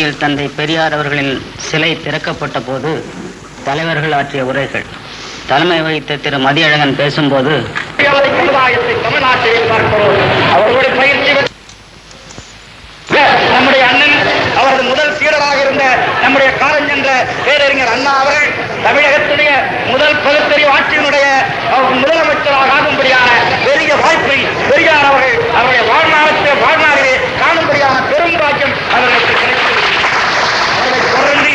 கல்லூரியில் தந்தை பெரியார் அவர்களின் சிலை திறக்கப்பட்ட போது தலைவர்கள் ஆற்றிய உரைகள். தலைமை வகித்த திரு மதியழகன் பேசும்போது, தமிழ்நாட்டில் பார்க்கிறோம். அவர்களுடைய பயிற்சி நம்முடைய அண்ணன் அவரது முதல் சீடராக இருந்த நம்முடைய காலஞ்சென்ற பேரறிஞர் அண்ணா அவர்கள் தமிழகத்துடைய முதல் பகுத்தறிவு ஆட்சியினுடைய முதலமைச்சராக ஆகும்படியான பெரிய வாய்ப்பை பெரியார் அவர்கள் அவருடைய வாழ்நாளிலே காணும்படியான பெரும் பாக்கியம் அவர்களுக்கு கிடைத்தது. அவர்களை தொடர்ந்து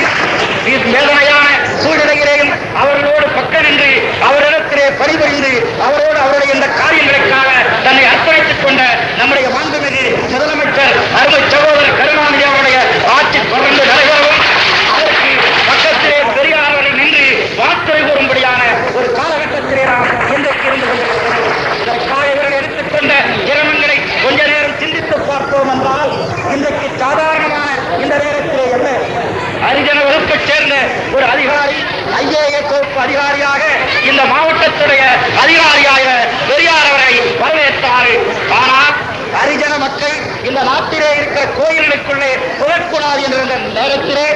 வேதனையான சூழ்நிலையிலேயும் அவர்களோடு பக்கம் நின்று அவரிடத்திலே பணிபுரிந்து அவரோடு அவருடைய இந்த காரியங்களுக்காக தன்னை அர்ப்பணித்துக் கொண்ட நம்முடைய மாண்புமிகு முதலமைச்சர் அருமை சகோதரர் கருணாநிதி அவருடைய ஆட்சி தொடர்ந்து நடைபெறவும் அதற்கு பக்கத்திலே பெரியார்கள் நின்று வார்த்தை கூறும்படியான ஒரு காலகட்டத்திலே நாம் இன்றைக்கு இருந்து கொண்டிருக்கிறோம். இதற்காக இவர்கள் எடுத்துக்கொண்ட சிரமங்களை கொஞ்ச நேரம் சிந்தித்து பார்த்தோம் என்றால் இன்றைக்கு சாதாரணமான இந்த நேரத்திலே என்ன ஹரிஜன வகுப்பைச் சேர்ந்த ஒரு அதிகாரி IAS வகுப்பு அதிகாரியாக இந்த மாவட்டத்துடைய அதிகாரியாக பெரியார் அவரை வரவேற்றார். ஆனால் ஹரிஜன மக்கள் இந்த நாட்டிலே இருக்கிற கோயில்களுக்குள்ளே புகழக்கூடாது என்ற நேரத்திலே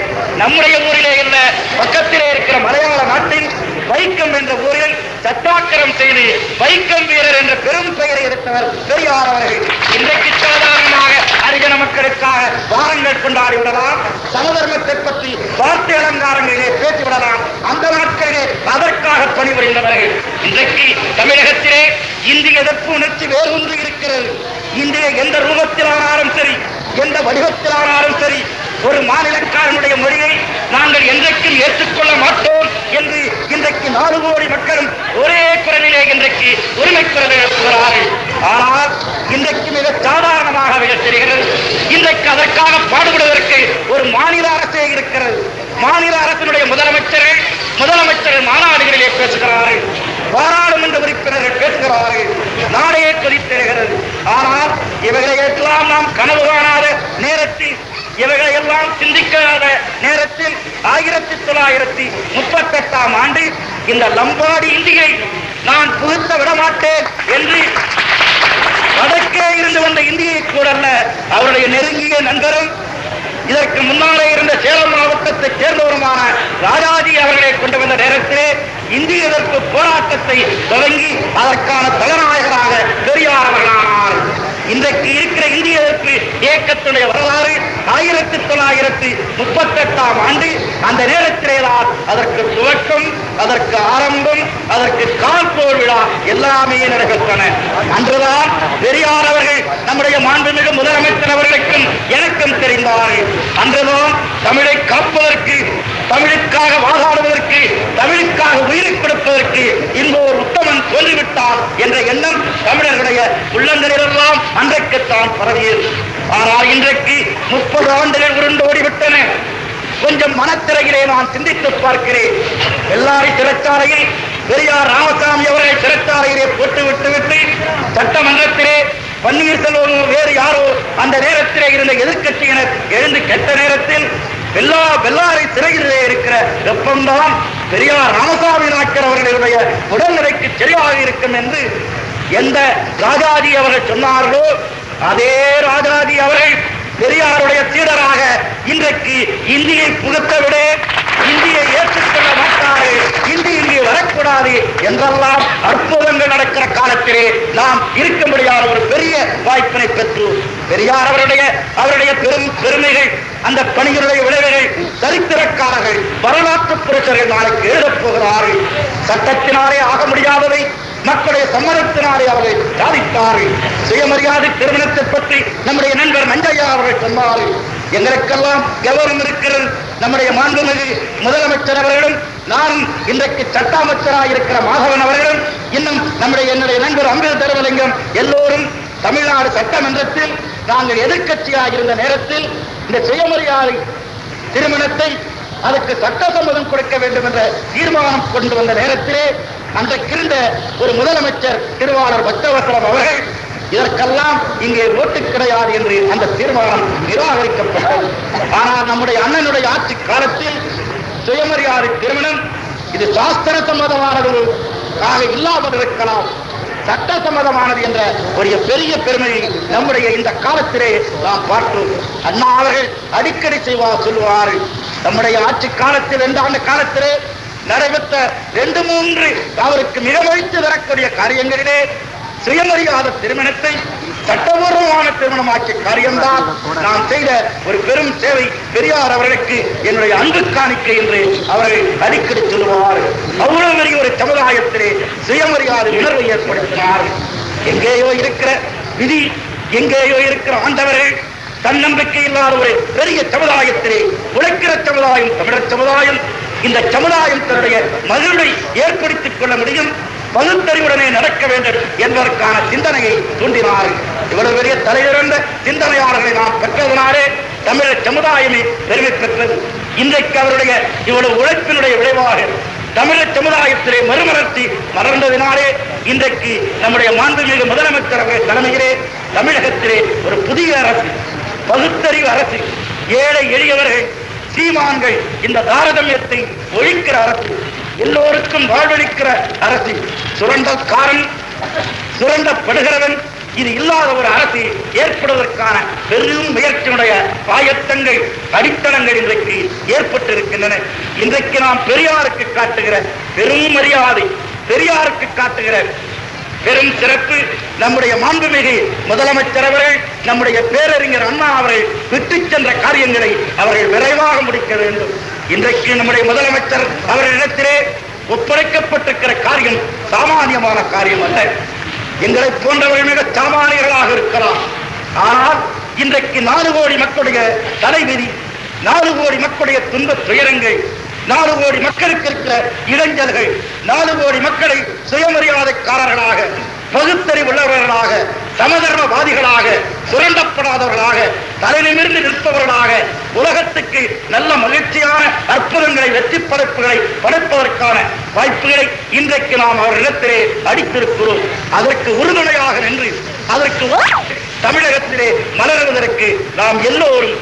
நம்முடைய ஊரிலே இல்ல பக்கத்திலே இருக்கிற மலையாள நாட்டில் வைக்கம் என்ற ஊரில் சட்டாக்கிரம் செய்து வைக்கம் வீரர் என்ற பெரும் பெயரை எடுத்தவர் பெரியார் அவர்கள். இன்றைக்கு சாதாரணமாக ஹரிஜன மக்களுக்காக வாரங்கள் கொண்டாடி விடலாம், சமதர்மத்தை பற்றி வார்த்தை அலங்காரங்களிலே பேசிவிடலாம். அந்த நாட்களிலே அதற்காக பணிபுரிந்தவர்கள். இன்றைக்கு தமிழகத்திலே இந்திய எதிர்ப்பு உணர்ச்சி வேறொன்று இருக்கிறது. இந்திய எந்த ரூபத்திலானாலும் சரி, எந்த வடிவத்திலானாலும் சரி, ஒரு மாநிலக்காரனுடைய மொழியை நாங்கள் என்றைக்கும் ஏற்றுக்கொள்ள மாட்டோம் என்று இன்றைக்கு 4 கோடி மக்களும் ஒரே குரலிலே இன்றைக்கு உரிமை குரல் எழுப்புகிறார்கள். ஆனால் இன்றைக்கு மிக சாதாரணமாக தெரிகிறது. இன்றைக்கு அதற்காக பாடுபடுவதற்கு ஒரு மாநில அரசே இருக்கிறது. மாநில அரசினுடைய முதலமைச்சர்கள் மாநாடுகளிலே பேசுகிறார்கள், பாராளுமன்ற உறுப்பினர்கள் பேசுகிறார்கள், நாடே கொதித்தெழுகிறது. ஆனால் இவைகளை எல்லாம் நாம் கனவு காணாத நேரத்தில், இவைகளை எல்லாம் சிந்திக்காத நேரத்தில் 1938ஆம் ஆண்டு இந்த லம்பாடி இந்தியை நான் புகுத்த விடமாட்டேன் என்று வடக்கே இருந்து வந்த இந்தியை கூட அவருடைய நெருங்கிய நண்பரும் இதற்கு முன்னாலே இருந்த சேலம் மாவட்டத்தைச் சேர்ந்தவருமான ராஜாஜி அவர்களை கொண்டு வந்த நேரத்திலே இந்திய எதிர்ப்பு போராட்டத்தை தொடங்கி அதற்கான தலைநாயகராக பெரியார் அவர்களானார். இன்றைக்கு இருக்கிற இந்திய எதிர்ப்பு இயக்கத்துடைய வரலாறு 1938ஆம் ஆண்டு அந்த நேரத்திலேதான் அதற்கு துவக்கம், அதற்கு ஆரம்பம், அதற்கு கால்போர் விழா எல்லாமே நடைபெற்றன. அன்றுதான் பெரியார் அவர்கள் நம்முடைய மாண்புமிகு முதலமைச்சர் அவர்களுக்கும் எனக்கும் தெரிந்தார்கள். அன்றுதான் தமிழை காப்பதற்கு, தமிழுக்காக வாதாடுவதற்கு, தமிழுக்காக உயிரை கொடுப்பதற்கு இந்த ஒரு உத்தமன் தோன்றிவிட்டான் என்ற எண்ணம் தமிழர்களுடைய உள்ளங்களிலெல்லாம் அன்றைக்குத்தான் பரவியது. ஆனால் இன்றைக்கு 30 ஆண்டுகள் உருண்டோடிவிட்டன. கொஞ்சம் மனத்திரையிலே நான் சிந்தித்து பார்க்கிறேன். எல்லாரை சிறைச்சாலையில் பெரியார் ராமசாமி அவர்களை சிறைச்சாலையிலே போட்டு விட்டு சட்டமன்றத்திலே பன்னீர்செல்வம் வேறு யாரோ அந்த நேரத்திலே இருந்த எதிர்க்கட்சியினர் எழுந்து கெட்ட நேரத்தில் வெள்ளாரை சிறையிலே இருக்கிற வெப்பம்தான் பெரியார் ராமசாமி நாயக்கர் அவர்களுடைய உடல்நிலைக்கு சரியாக இருக்கும் என்று எந்த ராஜாஜி அவர்கள் சொன்னார்களோ அதே ராஜாஜி அவர்கள் பெரியாருடைய சீடராக இன்றைக்கு இந்தியை புகுத்த விட இந்தியை ஏற்றுக்கொள்ள மாட்டார்கள், இந்தி இங்கே வரக்கூடாது என்றெல்லாம் அற்புதங்கள் நடக்கிற காலத்திலே நாம் இருக்கும்படியான ஒரு பெரிய வாய்ப்பினை பெற்று பெரியார் அவருடைய பெருமைகள், அந்த பணிகளுடைய விளைவுகள் சரித்திரக்காரர்கள், வரலாற்று புரட்சர்கள் நாளைக்கு எழுதப் போகிறார்கள். சட்டத்தினாலே ஆக முடியாதவை மக்களுடைய சம்மதத்தினாலே அவர்கள் சாதித்தார்கள். சுயமரியாதை திருமணத்தை பற்றி நம்முடைய நண்பர் நஞ்சையா அவர்கள் சொன்னார்கள். எங்களுக்கெல்லாம் கௌரவம் இருக்கிறது. நம்முடைய மாண்புமிகு முதலமைச்சர் அவர்களும் நானும் இன்றைக்கு சட்ட அமைச்சராக இருக்கிற மாதவன் அவர்களும் இன்னும் என்னுடைய நண்பர் அம்பேத் தர்மலிங்கம் எல்லோரும் தமிழ்நாடு சட்டமன்றத்தில் நாங்கள் எதிர்க்கட்சியாக இருந்த நேரத்தில் இந்த சுயமரியாதை திருமணத்தை அதுக்கு சட்டசம்மதம் கொடுக்க வேண்டும் என்ற தீர்மானம் கொண்டு வந்த நேரத்திலே அன்றைக்கிருந்த ஒரு முதலமைச்சர் திருவாளர் பக்தவசலம் அவர்கள் இதற்கெல்லாம் இங்கே ஓட்டு கிடையாது என்று அந்த தீர்மானம் நிராகரிக்கப்பட்டது. ஆனால் நம்முடைய அண்ணனுடைய ஆட்சி காலத்தில் சுயமரியாதை திருமணம் இது சாஸ்திர சம்மதமானது இல்லாமல் இருக்கலாம். சட்டசம்மதமானது என்ற ஒரு பெரிய பெருமையை நம்முடைய இந்த காலத்திலே நாம் பார்த்தோம். அண்ணா அவர்கள் அடிக்கடி சொல்லுவார்கள், நம்முடைய ஆட்சி காலத்தில் 2 ஆண்டு காலத்திலே நடைபெற்ற 2-3 அவருக்கு மிக மகிழ்ச்சி தரக்கூடிய காரியங்களிலே சுயமரியாத திருமணத்தை சட்டபூர்வமான திருமணமாக்கிய காரியம்தான் நாம் செய்த ஒரு பெரும் சேவை. பெரியார் அவர்களுக்கு என்னுடைய அன்பு காணிக்கை என்று அவர்கள் அடிக்கடி சொல்லுவார்கள். அவ்வளவு பெரிய ஒரு சமுதாயத்திலே சுயமரியாதை உணர்வை ஏற்படுத்தினார்கள். எங்கேயோ இருக்கிற விதி, எங்கேயோ இருக்கிற ஆண்டவர்கள் தன்னம்பிக்கை இல்லாத ஒரு பெரிய சமுதாயத்திலே உழைக்கிற சமுதாயம் தமிழர் சமுதாயம். இந்த சமுதாயம் தன்னுடைய மகிழ்வை ஏற்படுத்திக் கொள்ள முடியும், பகுத்தறிவுடனே நடக்க வேண்டும் என்பதற்கான சிந்தனையை தூண்டினார்கள். இவ்வளவு பெரிய தலையிறந்த சிந்தனையாளர்களை நாம் பெற்றதனாலே தமிழர் சமுதாயமே பெருமை பெற்றது. இன்றைக்கு அவருடைய இவ்வளவு உழைப்பினுடைய விளைவாக தமிழர் சமுதாயத்திலே மறுமலர்ச்சி மலர்ந்ததினாலே இன்றைக்கு நம்முடைய மாண்புமிகு முதலமைச்சர் அவர்கள் தலைமையிலே தமிழகத்திலே ஒரு புதிய அரசு, பகுத்தறிவு அரசு, ஏழை எளியவர்கள் சீமான்கள் இந்த தாரதமியத்தை ஒழிக்கிற அரசு, எல்லோருக்கும் வாழ்வளிக்கிற அரசு, சுரண்டல்காரன் சுரண்டப்படுகிறவன் இது இல்லாத ஒரு அரசு ஏற்படுவதற்கான பெரும் முயற்சியுடைய ஆயத்தங்கள் அடித்தளங்கள் இன்றைக்கு ஏற்பட்டிருக்கின்றன. இன்றைக்கு நாம் பெரியாருக்கு காட்டுகிற பெரும் மரியாதை, பெரியாருக்கு காட்டுகிற பெரும் சிறப்பு, நம்முடைய மாண்புமிகு முதலமைச்சர் அவர்கள், நம்முடைய பேரறிஞர் அண்ணா அவர்கள் விட்டுச் சென்ற காரியங்களை அவர்கள் விரைவாக முடிக்க வேண்டும். இன்றைக்கு நம்முடைய முதலமைச்சர் அவர்களிடத்திலே ஒப்படைக்கப்பட்டிருக்கிற காரியம் சாமானியமான காரியம் அல்ல. எங்களை போன்றவர்கள் மிக சாமானியர்களாக இருக்கலாம். ஆனால் இன்றைக்கு 4 கோடி மக்களுடைய தலைவிதி, 4 கோடி மக்களுடைய துன்ப துயரங்கள், 4 கோடி மக்களுக்கு இருக்கிற இளைஞர்கள், 4 கோடி மக்களை சுயமரியாதைக்காரர்களாக, பகுத்தறிவுள்ளவர்களாக, சமதர்மவாதிகளாக, சுரண்டப்படாதவர்களாக, தலைநிமிர்ந்து நிற்பவர்களாக, உலகத்துக்கு நல்ல மகிழ்ச்சியான அற்புதங்களை, வெற்றி படைப்புகளை படைப்பதற்கான வாய்ப்புகளை இன்றைக்கு நாம் அவர்களிடத்திலே அடித்திருக்கிறோம். அதற்கு உறுதுணையாக நின்று அதற்கு தமிழகத்திலே மலருவதற்கு நாம் எல்லோரும்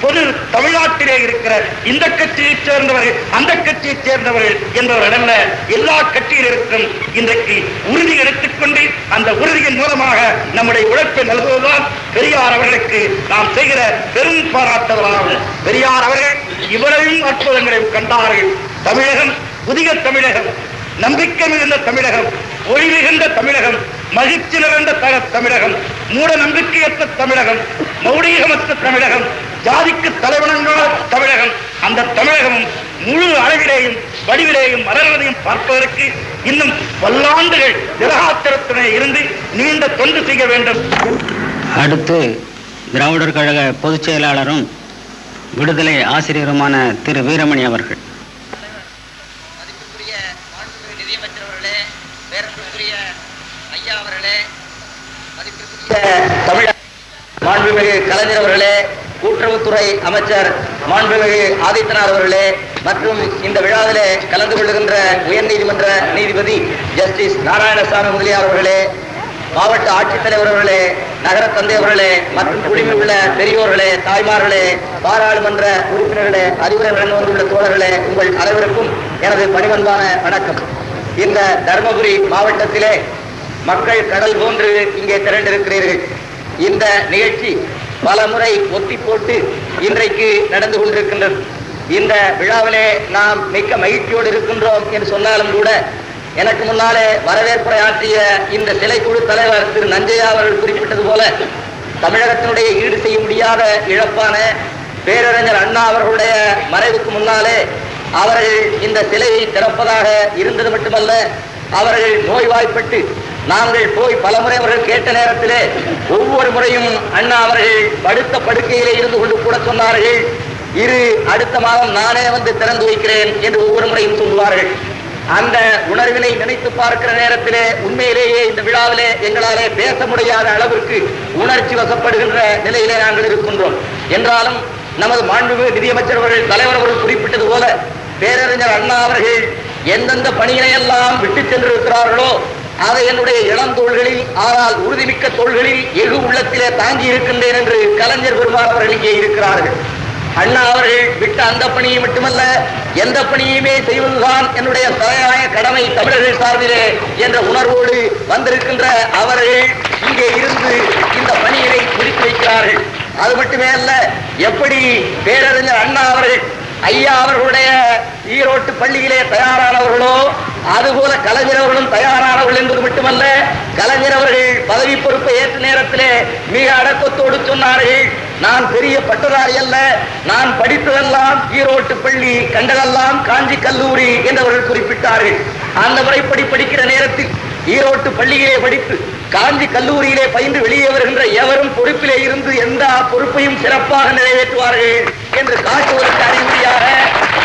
பொது தமிழ்நாட்டிலே இருக்கிற இந்த கட்சியைச் சேர்ந்தவர்கள், அந்த கட்சியைச் சேர்ந்தவர்கள் என்பவர்களல்ல, எல்லா கட்சியில் இருக்கும் இன்றைக்கு உறுதி எடுத்துக்கொண்டு அந்த உறுதியின் மூலமாக நம்முடைய உழைப்பை நல்குவதுதான் பெரியார் அவர்களுக்கு நாம் செய்கிற பெரும் பாராட்டுதலாகும். பெரியார் அவர்கள் இவ்வளவும் அற்புதங்களையும் கண்டார்கள். தமிழகம் புதிய தமிழகம், நம்பிக்கை மிகுந்த தமிழகம், ஒளி மிகுந்த தமிழகம், மகிழ்ச்சி நிறைந்த தமிழகம், மூட நம்பிக்கையற்ற தமிழகம், மௌடீகமற்ற தமிழகம், ஜாதிக்கு தலைவணங்காத தமிழகம், அந்த தமிழகமும் முழு அளவிலேயும் வடிவிலேயும் மலர்வதையும் பார்ப்பதற்கு இன்னும் பல்லாண்டுகள் திலகாத்திரத்துடன் இருந்து நீண்ட தொண்டு செய்ய வேண்டும். அடுத்து திராவிடர் கழக பொதுச் செயலாளரும் விடுதலை ஆசிரியருமான திரு வீரமணி அவர்கள். மதிப்புக்குரிய மாண்புமிகு நிதியமைச்சர் அவர்களே, பேரன்புக்குரிய ஐயா அவர்களே, மதிப்பிற்குரிய தமிழ் மாண்புமிகு கலைஞர் அவர்களே, கூட்டுறவுத்துறை அமைச்சர் மாண்புமிகு ஆதித்தனார் அவர்களே, மற்றும் இந்த விழாவிலே கலந்து கொள்ளுகின்ற உயர்நீதிமன்ற நீதிபதி ஜஸ்டிஸ் நாராயணசாமி முதலியார் அவர்களே, மாவட்ட ஆட்சித்தலைவர் அவர்களே, நகர தந்தை அவர்களே, மற்றும் குடிமை உள்ள பெரியோர்களே, தாய்மார்களே, பாராளுமன்ற உறுப்பினர்களே, அறிவுரைகள் வந்துள்ள தோழர்களே, உங்கள் அனைவருக்கும் எனது பணிவன்பான வணக்கம். இந்த தர்மபுரி மாவட்டத்திலே மக்கள் கடல் போன்று இங்கே திரண்டிருக்கிறீர்கள். இந்த நிகழ்ச்சி பல முறை ஒத்தி போட்டு இன்றைக்கு நடந்து கொண்டிருக்கின்றது. இந்த விழாவிலே நாம் மிக்க மகிழ்ச்சியோடு இருக்கின்றோம் என்று சொன்னாலும் கூட, எனக்கு முன்னாலே வரவேற்புரை ஆற்றிய இந்த சிலைக்குழு தலைவர் திரு நஞ்சையா அவர்கள் குறிப்பிட்டது போல, தமிழகத்தினுடைய ஈடு செய்ய முடியாத இழப்பான பேரறிஞர் அண்ணா அவர்களுடைய மறைவுக்கு முன்னாலே அவர்கள் இந்த சிலையை திறப்பதாக இருந்தது மட்டுமல்ல, அவர்கள் நோய்வாய்ப்பட்டு நாங்கள் போய் பலமுறை அவர்கள் கேட்ட நேரத்திலே ஒவ்வொரு முறையும் அண்ணா அவர்கள் படுத்த படுக்கையிலே இருந்து கொண்டு கூட சொன்னார்கள், அடுத்த மாதம் நானே வந்து திறந்து வைக்கிறேன் என்று ஒவ்வொரு முறையும் சொல்லுவார்கள். அந்த உணர்வினை நினைத்து பார்க்கிற நேரத்திலே உண்மையிலேயே இந்த விழாவிலே எங்களாலே பேச முடியாத அளவிற்கு உணர்ச்சி வசப்படுகின்ற நிலையிலே நாங்கள் இருக்கின்றோம். என்றாலும் நமது மாண்புமிகு நிதியமைச்சர் அவர்கள் தலைவர் அவர்கள் குறிப்பிட்டது போல, பேரறிஞர் அண்ணா அவர்கள் எந்தெந்த பணிகளை எல்லாம் விட்டு சென்றிருக்கிறார்களோ அதை என்னுடைய இளம் தோள்களில், ஆனால் உறுதிமிக்க தோள்களில் எகு உள்ளத்திலே தாங்கி இருக்கின்றேன் என்று கலைஞர் பெருமாள் அவர்கள் இங்கே இருக்கிறார்கள். அண்ணா அவர்கள் விட்ட அந்த பணியை மட்டுமல்ல, எந்த பணியுமே செய்வதுதான் என்னுடைய தலையாய கடமை தமிழர்கள் சார்பிலே என்ற உணர்வோடு வந்திருக்கின்ற அவர்கள் இங்கே இருந்து இந்த பணியினை முடித்து வைக்கிறார்கள். அது மட்டுமே அல்ல, எப்படி பேரறிஞர் அண்ணா அவர்கள் ஐயா அவர்களுடைய ஈரோட்டு பள்ளியிலே தயாரானவர்களோ அதுபோல கலைஞர் அவர்களும் தயாரானவர்கள் என்பது மட்டுமல்ல, கலைஞர் அவர்கள் பதவி பொறுப்பை ஏற்ற நேரத்திலே மிக அடக்கத்தோடு சொன்னார்கள், நான் பெரிய பட்டதாரி அல்ல, நான் படித்ததெல்லாம் ஈரோட்டு பள்ளி, கண்டதெல்லாம் காஞ்சி கல்லூரி என்றவர்கள் குறிப்பிட்டார்கள். அந்த முறைப்படி படிக்கிற நேரத்தில் ஈரோட்டு பள்ளியிலே படித்து காஞ்சி கல்லூரியிலே பயின்று வெளியே வருகின்ற எவரும் பொறுப்பிலே இருந்து எந்த பொறுப்பையும் சிறப்பாக நிறைவேற்றுவார்கள் என்று காட்டுவதற்கு அறிகுறியாக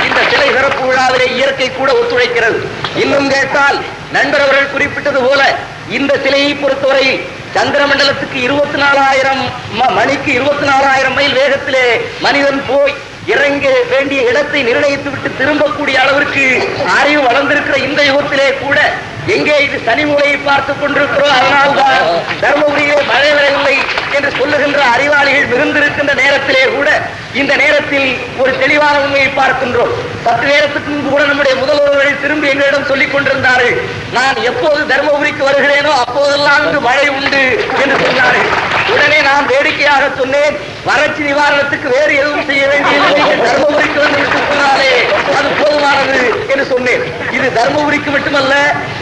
இந்த சிலை சிறப்பு விழாவிலே இயற்கை கூட ஒத்துழைக்கிறது. இன்னும் கேட்டால் நண்பர் அவர்கள் குறிப்பிட்டது போல இந்த சிலையை பொறுத்தவரை சந்திரமண்டலத்துக்கு 24,000 மணிக்கு 24,000 மைல் வேகத்திலே மனிதன் போய் இறங்க வேண்டிய இடத்தை நிர்ணயித்து விட்டு திரும்பக்கூடிய அளவிற்கு அறிவு வளர்ந்திருக்கிற இந்த யுகத்திலே கூட எங்கே இது சனி மூலையை பார்த்துக் கொண்டிருக்கிறோம், அதனால்தான் தர்மபுரியிலே மழை வரவில்லை என்று சொல்லுகின்ற அறிவாளிகள் மிகுந்திருக்கின்ற நேரத்திலே கூட இந்த நேரத்தில் ஒரு தெளிவான உண்மையை பார்க்கின்றோம். 10 நேரத்துக்கு முன்பு கூட நம்முடைய முதல்வர்கள் திரும்பி எங்களிடம் சொல்லிக் கொண்டிருந்தார்கள், நான் எப்போது தர்மபுரிக்கு வருகிறேனோ அப்போதெல்லாம் இன்று மழை உண்டு என்று சொன்னார்கள். உடனே நான் வேடிக்கையாக சொன்னேன், வறட்சி நிவாரணத்துக்கு வேறு எதுவும் செய்ய வேண்டியதில்லை, தர்மபுரிக்கு வந்து சொன்னாலே அது போதுமானது என்று சொன்னேன். இது தர்மபுரிக்கு மட்டுமல்ல,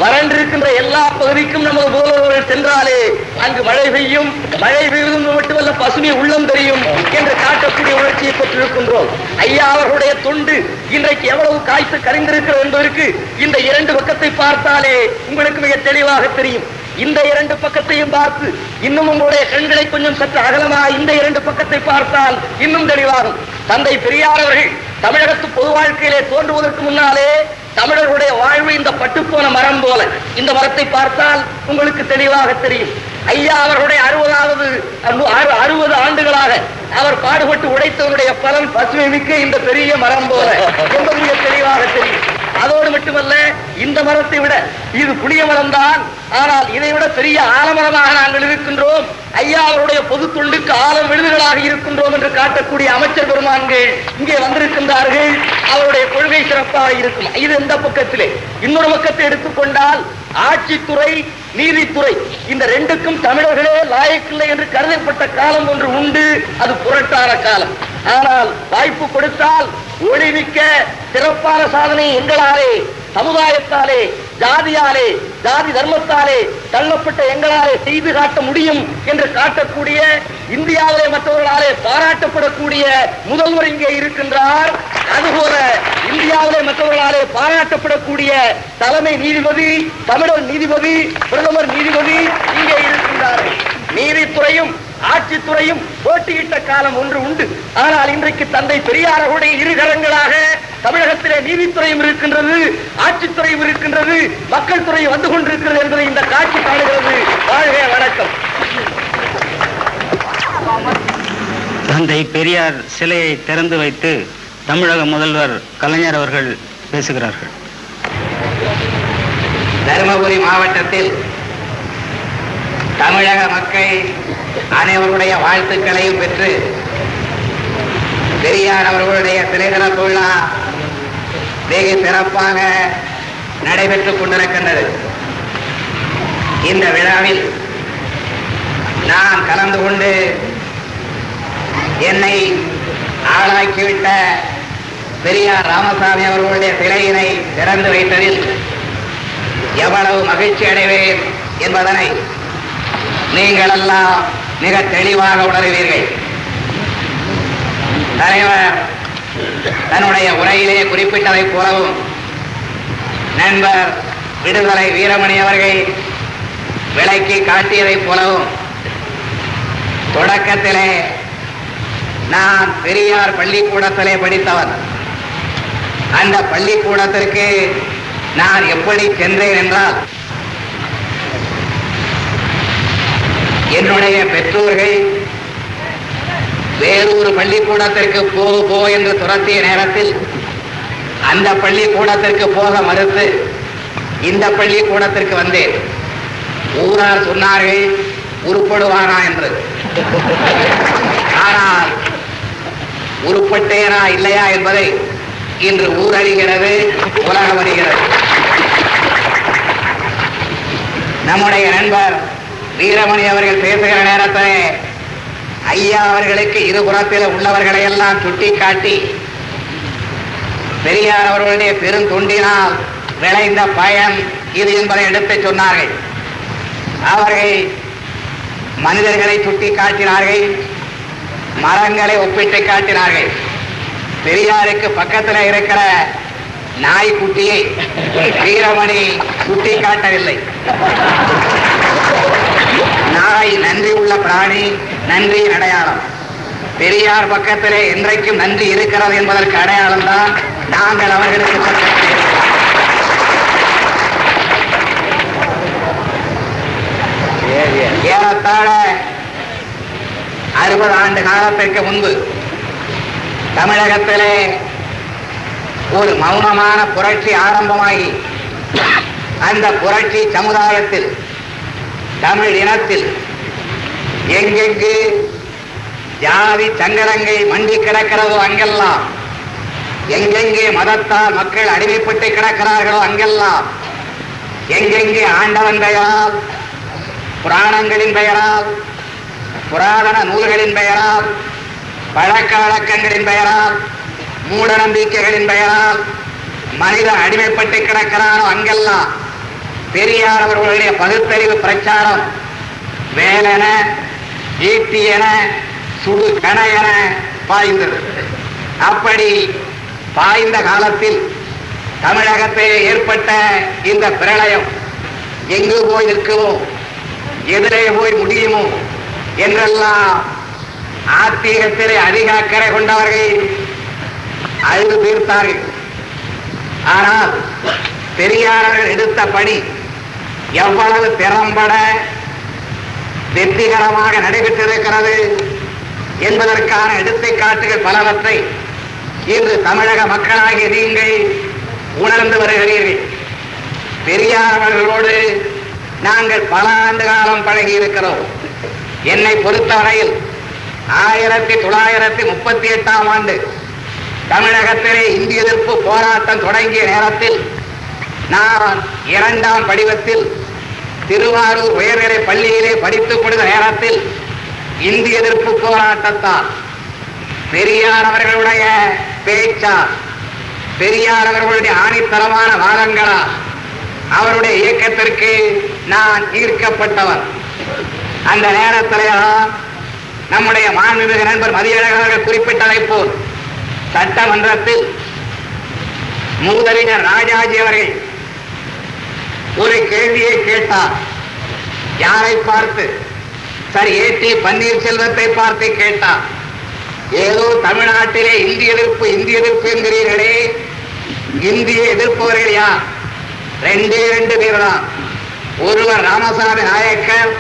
வறண்டிருக்கின்ற எல்லா பகுதிக்கும் நமது முதல்வர்கள் சென்றாலே அங்கு மழை பெய்யும், மழை பெய்வதும் மட்டுமல்ல பசுமை உள்ளம் தெரியும் என்று காட்டக்கூடிய உணர்ச்சியை பெற்றிருக்கின்றோம். ஐயா அவர்களுடைய தொண்டு இன்றைக்கு எவ்வளவு காய்த்து கரைந்திருக்கிறது என்பதற்கு இந்த 2 பக்கத்தை பார்த்தாலே உங்களுக்கு மிக தெளிவாக தெரியும். இந்த 2 பக்கத்தையும் பார்த்து இன்னும் உங்களுடைய கண்களை கொஞ்சம் சற்று அகலமாக இந்த 2 பக்கத்தை பார்த்தால் இன்னும் தெளிவாகும். தந்தை பெரியார் அவர்கள் தமிழகத்து பொது வாழ்க்கையிலே தோன்றுவதற்கு முன்னாலே தமிழர்களுடைய வாழ்வு இந்த பட்டுப்போன மரம் போல. இந்த மரத்தை பார்த்தால் உங்களுக்கு தெளிவாக தெரியும். ஐயா அவர்களுடைய 60 ஆண்டுகளாக அவர் பாடுபட்டு உழைத்தவருடைய பலன் பசுமை மிக்க இந்த பெரிய மரம் போல என்பது மிக தெளிவாக தெரியும். அதோடு மட்டுமல்ல, இந்த மரத்தை விட இது புளிய மரம் தான், ஆனால் இதை விட பெரிய ஆலமரமாக நாங்கள் இருக்கின்றோம், ஐயா அவருடைய பொது தொண்டுக்கு ஆலம் விழுதுகளாக இருக்கின்றோம் என்று காட்டக்கூடிய அமைச்சர் பெருமான்கள் இங்கே வந்திருக்கின்றார்கள். அவருடைய கொள்கை சிறப்பாக இருக்கும். இது இந்த பக்கத்திலே. இன்னொரு பக்கத்தை எடுத்துக்கொண்டால் ஆட்சித்துறை, நீதித்துறை, இந்த 2க்கும் தமிழர்களே லாயக்கில்லை என்று கருதப்பட்ட காலம் ஒன்று உண்டு. அது புரட்டான காலம். ஆனால் வாய்ப்பு கொடுத்தால் ஒளிமிக்க சிறப்பான சாதனை எங்களாலே, சமுதாயத்தாலே, ஜாதியாலே, ஜாதி தர்மத்தாலே தள்ளப்பட்ட எங்களாலே செய்து காட்ட முடியும் என்று காட்டக்கூடிய, இந்தியாவிலே மற்றவர்களாலே பாராட்டப்படக்கூடிய முதல்வர் இங்கே இருக்கின்றார். அதுபோல இந்தியாவிலே மற்றவர்களாலே பாராட்டப்படக்கூடிய தலைமை நீதிபதி, தமிழர் நீதிபதி, பிரதமர் நீதிபதி இங்கே இருக்கின்றார்கள். நீதித்துறையும் ஆட்சித்துறையும் போட்டியிட்ட காலம் ஒன்று உண்டு. ஆனால் இன்றைக்கு தந்தை பெரியார்களுடைய 2 கரங்களாக தமிழகத்திலே நீதித்துறையும் இருக்கின்றது, ஆட்சித்துறையும் இருக்கின்றது, மக்கள் துறை வந்து கொண்டிருக்கிறது என்பதை இந்த காட்சி காணுகிறது. வாழ்க வணக்கம். தந்தை பெரியார் சிலையை திறந்து வைத்து தமிழக முதல்வர் கலைஞர் அவர்கள் பேசுகிறார்கள். தருமபுரி மாவட்டத்தில் தமிழக மக்கள் அனைவருடைய வாழ்த்துக்களையும் பெற்று பெரியார் அவர்களுடைய சிலை திறப்பு விழா வெகு சிறப்பாக நடைபெற்றுக் கொண்டிருக்கின்றது. இந்த விழாவில் நான் கலந்து கொண்டு என்னை ஆளாக்கிவிட்ட பெரியார் ராமசாமி அவர்களுடைய சிலையினை திறந்து வைத்ததில் எவ்வளவு மகிழ்ச்சி அடைவேன் என்பதனை நீங்கள் எல்லாம் மிக தெளிவாக உணர்வீர்கள். தலைவர் தன்னுடைய உரையிலே குறிப்பிட்டதை போலவும் நண்பர் விடுதலை வீரமணி அவர்கள் விளக்கி காட்டியதை போலவும் தொடக்கத்திலே நான் பெரியார் பள்ளிக்கூடத்திலே படித்தவன். அந்த பள்ளிக்கூடத்திற்கு நான் எப்படி சென்றேன் என்றால், என்னுடைய பெற்றோர்கள் வேறொரு பள்ளிக்கூடத்திற்கு போ என்று துரத்திய நேரத்தில் அந்த பள்ளிக்கூடத்திற்கு போக மறுத்து இந்த பள்ளிக்கூடத்திற்கு வந்தேன். ஊரார் சொன்னார்கள் உருப்படுவானா என்று. ஆனால் உருப்பட்டேனா இல்லையா என்பதை இன்று ஊரறிகிறது, உலகம் அறிகிறது. நம்முடைய நண்பர் வீரமணி அவர்கள் பேசுகிற நேரத்தில் ஐயா அவர்களுக்கு இருபுறத்தில் உள்ளவர்களை எல்லாம் சுட்டிக்காட்டி பெரியார் அவர்களுடைய பெருந்தொண்டினால் விளைந்த பயன் இது என்பதை எடுத்து சொன்னார்கள். அவர்கள் மனிதர்களை சுட்டி காட்டினார்கள், மரங்களை ஒப்பிட்டு காட்டினார்கள். பெரியாருக்கு பக்கத்தில் இருக்கிற நாய்க்குட்டியை வீரமணி சுட்டி காட்டவில்லை. நாய் நன்றி உள்ள பிராணி, நன்றியின் அடையாளம். பெரியார் பக்கத்திலே இன்றைக்கும் நன்றி இருக்கிறது என்பதற்கு அடையாளம் தான் நாங்கள் அவர்களுக்கு பக்கத்தில் ஏறத்தாழ 60 ஆண்டு காலத்திற்கு முன்பு தமிழகத்திலே ஒரு மௌனமான புரட்சி ஆரம்பமாகி அந்த புரட்சி சமுதாயத்தில், தமிழ் இனத்தில் எங்கெங்கு ஜாதி சங்கடங்கள் மண்டி கிடக்கிறதோ அங்கெல்லாம், எங்கெங்கே மதத்தால் மக்கள் அடிமைப்பட்டு கிடக்கிறார்களோ அங்கெல்லாம், எங்கெங்கே ஆண்டவன் பெயரால், புராணங்களின் பெயரால், புராதன நூல்களின் பெயரால், பழக்க வழக்கங்களின் பெயரால், மூட நம்பிக்கைகளின் பெயரால் மனிதன் அடிமைப்பட்டு கிடக்கிறானோ அங்கெல்லாம் பெரியார் அவர்களுடைய பகுத்தறிவு பிரச்சாரம் வேலென, ஈட்டியென, சுடு கணையென பாய்ந்தது. அப்படி பாய்ந்த காலத்தில் தமிழகத்தில் ஏற்பட்ட இந்த பிரளயம் எங்கு போய் நிற்குமோ, எதிரே போய் முடியுமோ என்றெல்லாம் ஆத்திகத்திலே அதிக அக்கறை கொண்டவர்கள் அழுது தீர்த்தார்கள். ஆனால் பெரியாரர்கள் எடுத்த பணி எவ்வளவு திறம்பட வெற்றிகரமாக நடைபெற்றிருக்கிறது என்பதற்கான எடுத்துக்காட்டுகள் பலவற்றை இன்று தமிழக மக்களாகிய நீங்கள் உணர்ந்து வருகிறீர்கள். பெரியார் அவர்களோடு நாங்கள் பல ஆண்டு காலம் பழகி இருக்கிறோம். என்னை பொறுத்தவரையில் 1938ஆம் ஆண்டு தமிழகத்திலே இந்திய எதிர்ப்பு போராட்டம் தொடங்கிய நேரத்தில் நான் 2ஆம் படிவத்தில் திருவாரூர் உயர்நிலை பள்ளியிலே படித்துக் கொடுத்த நேரத்தில் இந்திய எதிர்ப்பு போராட்டத்தால், பெரியார் அவர்களுடைய பேச்சால், பெரியார் அவர்களுடைய ஆணித்தரமான வாதங்களால் அவருடைய இயக்கத்திற்கு நான் ஈர்க்கப்பட்டவர். அந்த நேரத்தில் நம்முடைய மாண்புமிகு நண்பர் மதியழகர்கள் குறிப்பிட்டதைப் போல் சட்டமன்றத்தில் மூதறிஞர் ராஜாஜி அவர்கள் ஒரு கேள்வியை கேட்டார். யாரை பார்த்து? சரி, ஏடி பன்னீர்செல்வத்தை பார்த்து கேட்டார். ஏதோ தமிழ்நாட்டிலே இந்திய எதிர்ப்பு என்கிறீர்களே, இந்திய எதிர்ப்பவர்கள் யார்? 2 பேர் தான். ஒருவர் ராமசாமி நாயக்கர்,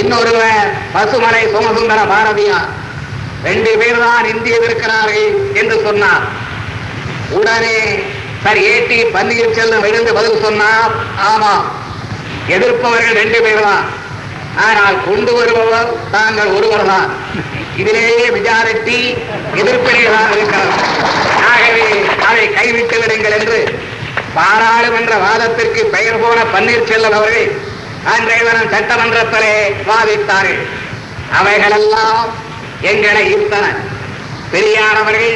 இன்னொருவர் பசுமலை சோமசுந்தர பாரதியார். 2 பேர் தான் இந்திய எதிர்க்கிறார்கள் என்று சொன்னார். உடனே சார் ஏடி பன்னீர்செல்வம் எழுந்து பதில் சொன்னார், ஆமாம், எதிர்ப்பவர்கள் 2 பேர் தான், ஆனால் கொண்டு வருபவர் தாங்கள் ஒருவர் தான். இதிலேயே மெஜாரிட்டி எதிர்ப்பினர்களாக இருக்கிறது. ஆகவே அதை கைவிட்டு விடுங்கள் என்று பாராளுமன்ற வாதத்திற்கு பெயர் போன பன்னீர்செல்வம் அவர்கள் அன்றைய தினம் சட்டமன்றத்திலே வாதித்தார்கள். அவைகளெல்லாம் எங்களை ஈர்த்தன. பெரியார் அவர்கள்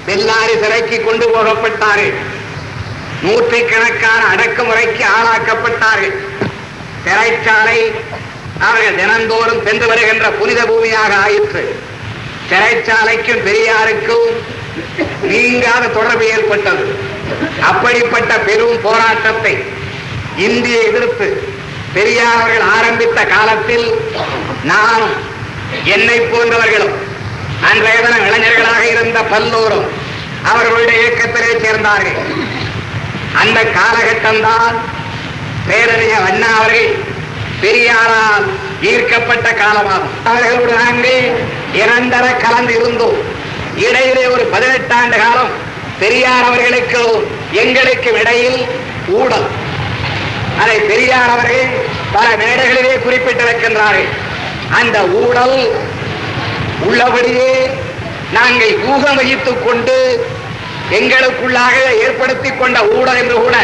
பெல்லாரி சிறைக்கு கொண்டு போகப்பட்டார்கள். 100கணக்கான அடக்குமுறைக்கு ஆளாக்கப்பட்டார்கள். சிறைச்சாலை அவர்கள் தினந்தோறும் சென்று வருகின்ற புனித பூமியாக ஆயிற்று. சிறைச்சாலைக்கும் பெரியாருக்கும் நீங்காத தொடர்பு ஏற்பட்டது. அப்படிப்பட்ட பெரும் போராட்டத்தை இந்திய எதிர்த்து பெரியார் அவர்கள் ஆரம்பித்த காலத்தில் நானும் என்னை போன்றவர்களும் அன்றைய தினம் இளைஞர்களாக இருந்த பல்லோரும் அவர்களுடைய இயக்கத்திலே சேர்ந்தார்கள். அந்த காலகட்டம்தான் பேரறிஞர் அண்ணா அவர்கள் பெரியாரால் ஈர்க்கப்பட்ட காலமாகும். அவர்களோடு நாங்கள் 2 கலந்து இருந்தோம். இடையிலே ஒரு 18 ஆண்டு காலம் பெரியார் அவர்களுக்கு எங்களுக்கும் இடையில் ஊழல். அதை பெரியார் அவர்கள் பல மேடைகளிலே குறிப்பிட்டிருக்கின்றார்கள். அந்த ஊழல் உள்ளபடியே நாங்கள் ஊகம் வகித்துக் கொண்டு எங்களுக்குள்ளாக ஏற்படுத்திக் கொண்ட ஊழல் என்று கூட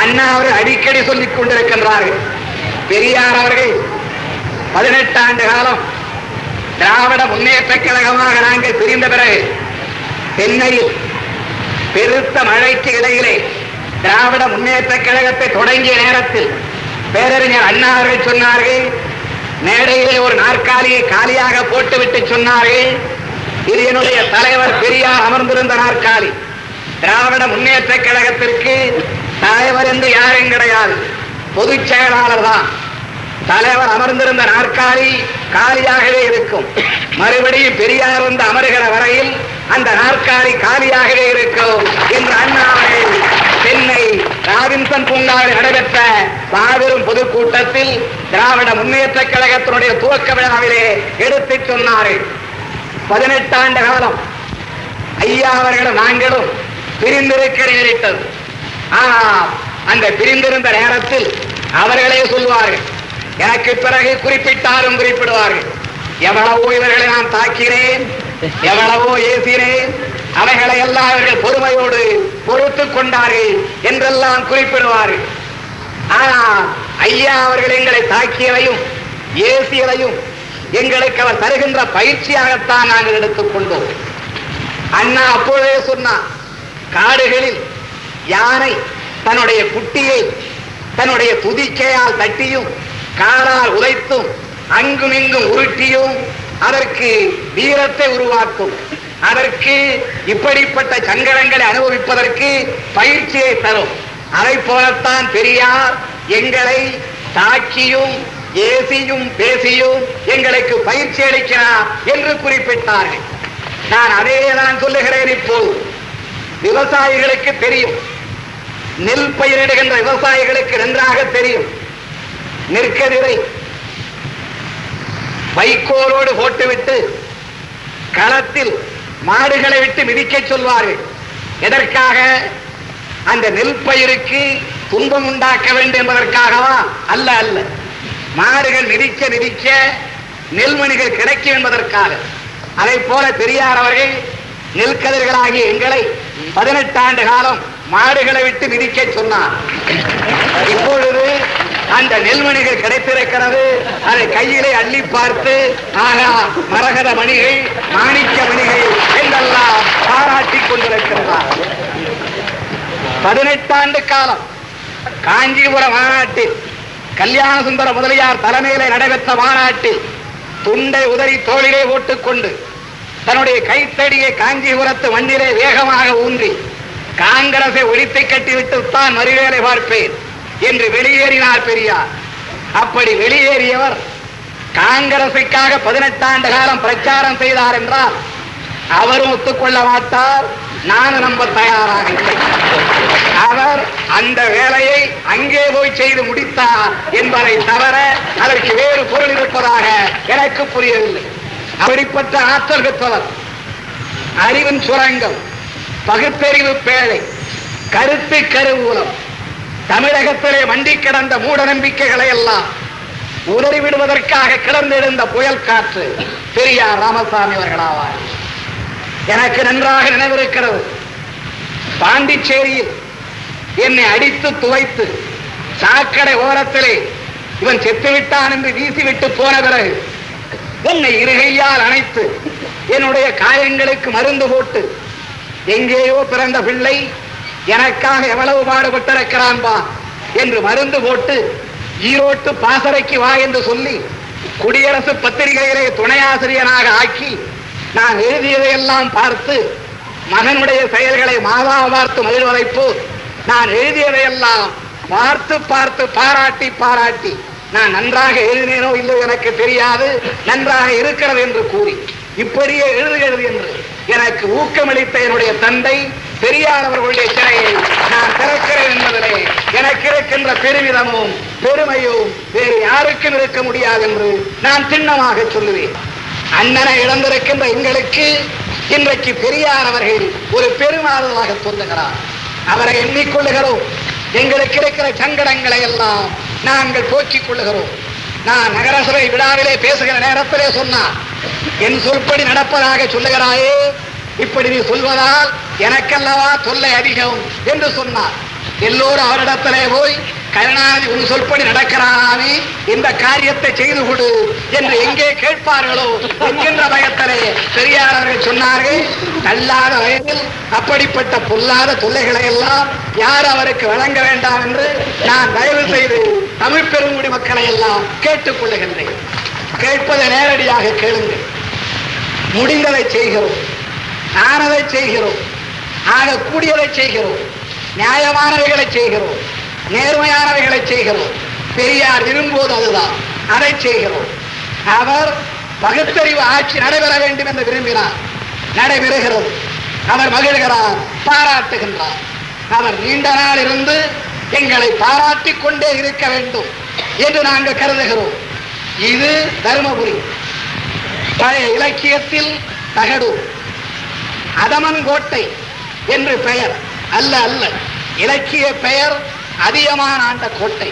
அண்ணா அவர்கள் அடிக்கடி சொல்லிக் கொண்டிருக்கின்றார்கள். பெரியார் அவர்கள் 18 ஆண்டு காலம் திராவிட முன்னேற்ற கழகமாக நாங்கள் பிரிந்த பிறகு சென்னையில் பெருத்த மழைக்கு இடையிலே திராவிட முன்னேற்ற கழகத்தை தொடங்கிய நேரத்தில் பேரறிஞர் அண்ணா அவர்கள் சொன்னார்கள், மேடையிலே ஒரு நாற்காலியை காலியாக போட்டுவிட்டு சொன்னார்கள், இது என்னுடைய தலைவர் பெரியார் அமர்ந்திருந்த நாற்காலி. திராவிட முன்னேற்ற கழகத்திற்கு தலைவர் என்று யாரும் கிடையாது, பொதுச் செயலாளர் தான். தலைவர் அமர்ந்திருந்த நாற்காலி காலியாகவே இருக்கும். மறுபடியும் பெரியார் வந்து அமர்கிற வரையில் அந்த நாற்காலி காலியாகவே இருக்கும் என்று அண்ணாவை சென்னை ராபின்சன் பூங்காவில் நடைபெற்ற மாபெரும் பொதுக்கூட்டத்தில் திராவிட முன்னேற்ற கழகத்தினுடைய துவக்க விழாவிலே எடுத்துச் சொன்னார்கள். 18 ஆண்டு காலம் ஐயா அவர்களும் நாங்களும் பிரிந்திருக்க நேரிட்டது. ஆனால் அந்த பிரிந்திருந்த நேரத்தில் அவர்களே சொல்வார்கள், எனக்கு பிறகு குறிப்பிட்டாலும் குறிப்பிடுவார்கள், எவ்வளவோ இவர்களை நான் தாக்கினேன், எவ்வளவோ ஏசினேன், அவைகளை எல்லாம் அவர்கள் பொறுமையோடு பொறுத்துக் கொண்டார்கள் என்றெல்லாம் குறிப்பிடுவார்கள். ஆனால் ஐயா அவர்கள் எங்களை தாக்கியவையும் ஏசியவையும் எங்களுக்கு அவர் தருகின்ற பயிற்சியாகத்தான் நாங்கள் எடுத்துக்கொண்டோம். அண்ணா அப்பொழுதே சொன்னார், காடுகளில் யானை தன்னுடைய குட்டியை தன்னுடைய துதிக்கையால் தட்டியும் காலால் உதைத்தும் அங்கும் இங்கும் உருட்டியும் அதற்கு வீரத்தை உருவாக்கும். அதற்கு இப்படிப்பட்ட சங்கடங்களை அனுபவிப்பதற்கு பயிற்சியை தரும். அதை போலத்தான் பெரியார் எங்களை தாக்கியும் ஏசியும் பேசியும் எங்களுக்கு பயிற்சி அளிக்கிறார் என்று குறிப்பிட்டார்கள். நான் அதே தான் சொல்லுகிறேன். இப்போது விவசாயிகளுக்கு தெரியும், நெல் பயிரிடுகின்ற விவசாயிகளுக்கு நன்றாக தெரியும், நெற்கதிரை வைக்கோலோடு போட்டுவிட்டு களத்தில் மாடுகளை விட்டு மிதிக்க சொல்வார்கள். எதற்காக? அந்த நெல் பயிருக்கு துன்பம் உண்டாக்க வேண்டும் என்பதற்காகவா? அல்ல அல்ல, மாடுகள் மிதிக்க மிதிக்க நெல்மணிகள் கிடைக்கும் என்பதற்காக. அதை போல பெரியார் அவர்கள் நெல்கதிர்களாகிய எங்களை 18 ஆண்டு காலம் மாடுகளை விட்டு மிதிக்க சொன்னார். இப்பொழுது அந்த நெல்மணிகள் கிடைத்திருக்கிறது. அதை கையிலே அள்ளி பார்த்து, ஆகா, மரகத மணிகள், மாணிக்க மணிகள் என்றெல்லாம் பாராட்டிக் கொண்டிருக்கிறார். 18 ஆண்டு காலம் காஞ்சிபுரம் மாநாட்டில் கல்யாண சுந்தர முதலியார் தலைமையிலே நடைபெற்ற மாநாட்டில் துண்டை உதறி தோளிலே போட்டுக்கொண்டு தன்னுடைய கைத்தடியை காஞ்சிபுரத்து மண்ணிலே வேகமாக ஊன்றி காங்கிரசை ஒழித்து கட்டிவிட்டு தான் மறுவேலை பார்ப்பேன் என்று வெளியேறினார் பெரியார். அப்படி வெளியேறியவர் காங்கிரசுக்காக 18 ஆண்டு காலம் பிரச்சாரம் செய்தார் என்றால் அவரும் ஒத்துக்கொள்ள மாட்டார், நானும் நம்ப தயாராக இல்லை. அவர் அந்த வேலையை அங்கே போய் செய்து முடித்தார் என்பதை தவிர அதற்கு வேறு பொருள் இருப்பதாக எனக்கு புரியவில்லை. அப்படிப்பட்ட ஆற்றல் பெற்றவர், அறிவின் சுரங்கம், பகுத்தறிவு பேழை, கருத்து கருவூலம், தமிழகத்திலே மண்டி கிடந்த மூட நம்பிக்கைகளை எல்லாம் உதறிவிடுவதற்காக கிளர்ந்தெழுந்த புயல் காற்று பெரியார் ராமசாமி அவர்களாவார். எனக்கு நன்றாக நினைவிருக்கிறது, பாண்டிச்சேரியில் என்னை அடித்து துவைத்து சாக்கடை ஓரத்திலே இவன் செத்துவிட்டான் என்று வீசிவிட்டு போன பிறகு என்னை இருகையால் அணைத்து என்னுடைய காயங்களுக்கு மருந்து போட்டு, எங்கேயோ பிறந்த பிள்ளை எனக்காக எவ்வளவு பாடுபட்டிருக்கிறான் பா என்று மருந்து போட்டு ஈரோட்டு பாசறைக்கு வா என்று சொல்லி குடியரசு பத்திரிகையிலே துணை ஆசிரியனாக ஆக்கி நான் எழுதியதையெல்லாம் பார்த்து மகனுடைய செயல்களை மாதா பார்த்து மகிழ்வதைப் போல் நான் எழுதியதையெல்லாம் பார்த்து பார்த்து பாராட்டி பாராட்டி நான் நன்றாக எழுதினேனோ இல்லை எனக்கு தெரியாது, நன்றாக இருக்கிறது என்று கூறி இப்படியே எழுதுகிறது என்று எனக்கு ஊக்கமளித்த என்னுடைய தந்தை பெரியார் அவர்களுடைய சிலையை நான் திறக்கிறேன் என்பதிலே எனக்கு இருக்கின்ற பெருமிதமும் பெருமையும் வேறு யாருக்கும் இருக்க முடியாது என்று நான் சின்னமாக சொல்லுவேன். அண்ணனை இழந்திருக்கின்ற எங்களுக்கு இன்றைக்கு பெரியார் அவர்கள் ஒரு பெருமாளராக சொல்லுகிறார். அவரை எண்ணிக்கொள்ளுகிறோம். எங்களுக்கு இருக்கிற சங்கடங்களை எல்லாம் நாங்கள் போக்கிக் கொள்ளுகிறோம். நான் நகரசபை விழாவிலே பேசுகிற நேரத்திலே சொன்னார், என் சொல்படி நடப்பதாக சொல்லுகிறாயே, இப்படி நீ சொல்வதால் எனக்கல்லவா தொல்லை அதிகம் என்று சொன்னார். எல்லோரும் அவரிடத்திலே போய், கருணாநிதி உன் சொல்படி நடக்கிறானே, இந்த காரியத்தை செய்து கொடு என்று எங்கே கேட்பார்களோ என்கின்ற பயத்திலே பெரியார் அவர்கள் சொன்னார்கள், தள்ளாத வயதில் அப்படிப்பட்ட பொல்லாத தொல்லைகளை எல்லாம் யார் அவருக்கு வழங்க வேண்டாம் என்று நான் தயவு செய்து தமிழ் பெருங்குடி மக்களை எல்லாம் கேட்டுக் கொள்ளுகின்றேன். கேட்பதை நேரடியாக கேளுங்கள். முடிந்ததை செய்கிறோம், ஆனதை செய்கிறோம், ஆகக்கூடியதை செய்கிறோம், நியாயமானவைகளை செய்கிறோம், நேர்மையானவைகளை செய்கிறோம். பெரியார் விரும்புவது அதுதான், அதை செய்கிறோம். அவர் பகுத்தறிவு ஆட்சி நடைபெற வேண்டும் என்று விரும்பினார், நடைபெறுகிறது. அவர் மகிழ்கிறார், பாராட்டுகின்றார். அவர் நீண்ட நாள் இருந்து எங்களை பாராட்டிக் கொண்டே இருக்க வேண்டும் என்று நாங்கள் கருதுகிறோம். இது தருமபுரி. பழைய இலக்கியத்தில் தகடு அதமன் கோட்டை என்று பெயர் அல்ல, அல்ல, இலக்கிய பெயர் அதியமான் ஆண்ட கோட்டை,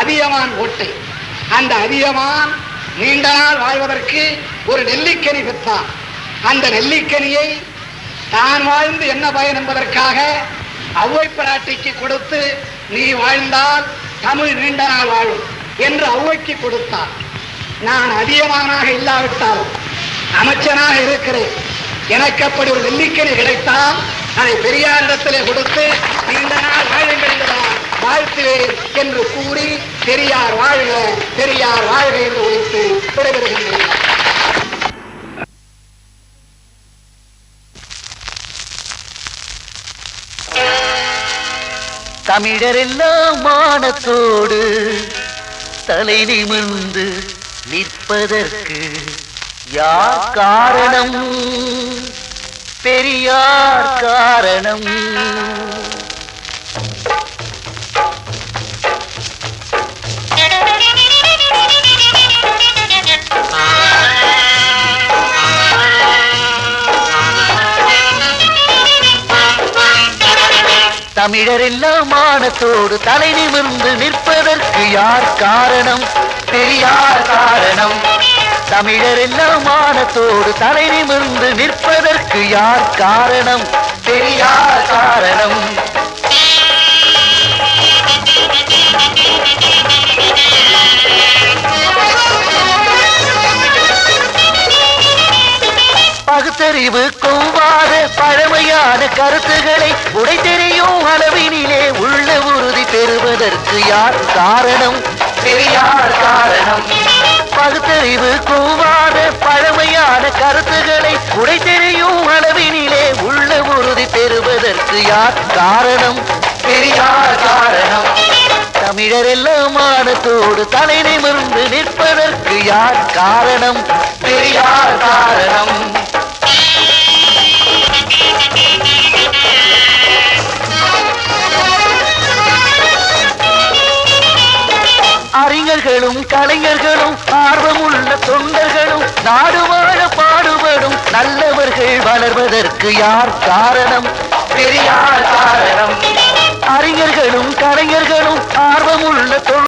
அதியமான் கோட்டை. அந்த அதியமான் நீண்ட நாள் வாழ்வதற்கு ஒரு நெல்லிக்கனி பெற்றான். அந்த நெல்லிக்கனியை தான் வாழ்ந்து என்ன பயன் என்பதற்காக ஔவை பிராட்டிக்கு கொடுத்து, நீ வாழ்ந்தால் தமிழ் நீண்ட நாள் வாழும் என்று ஔவைக்கு கொடுத்தான். நான் அதியமானாக இல்லாவிட்டாலும் அமைச்சனாக இருக்கிறேன், எனக்கு அப்படி ஒரு நெல்லிக்கனி கிடைத்தால் அதை பெரியாரிடத்திலே கொடுத்து நீண்ட நாள் வாழுங்கள் என்றுதான் வாழ்த்துவேன் என்று கூறி, பெரியார் வாழ்க, பெரியார் வாழ்க என்று ஒழித்து விடைபெறுகின்றனர். தமிழரெல்லாம் மானத்தோடு தலை நிமிர்ந்து நிற்பதற்கு யார் காரணம்? பெரியார் காரணம். தமிழரெல்லாம் மானத்தோடு தலை நிமிர்ந்து நிற்பதற்கு யார் காரணம்? பெரியார் காரணம். தமிழரெல்லாம் மானத்தோடு தலை நிமிர்ந்து நிற்பதற்கு யார் காரணம்? பெரியார் காரணம். பகுத்தறிவு கொவ்வாத பழமையான கருத்துக்களை உடைத்தெறியும் அளவினிலே உள்ள உறுதி பெறுவதற்கு யார் காரணம்? பெரியார் காரணம். பகுத்தறிவு கொவ்வாத பழமையான கருத்துக்களை உடைத்தெறியும் அளவினிலே உள்ள உறுதி பெறுவதற்கு யார் காரணம்? பெரியார் காரணம். தமிழரெல்லாம் மானத்தோடு தலை நிமிர்ந்து நிற்பதற்கு யார் காரணம்? பெரியார் காரணம். அறிஞர்களும் கலைஞர்களும் ஆர்வமுள்ள தொண்டர்களும் நாடு வாழ பாடுபடும் நல்லவர்கள் வளர்வதற்கு யார் காரணம்? பெரியார் காரணம். அறிஞர்களும் கலைஞர்களும் ஆர்வமுள்ள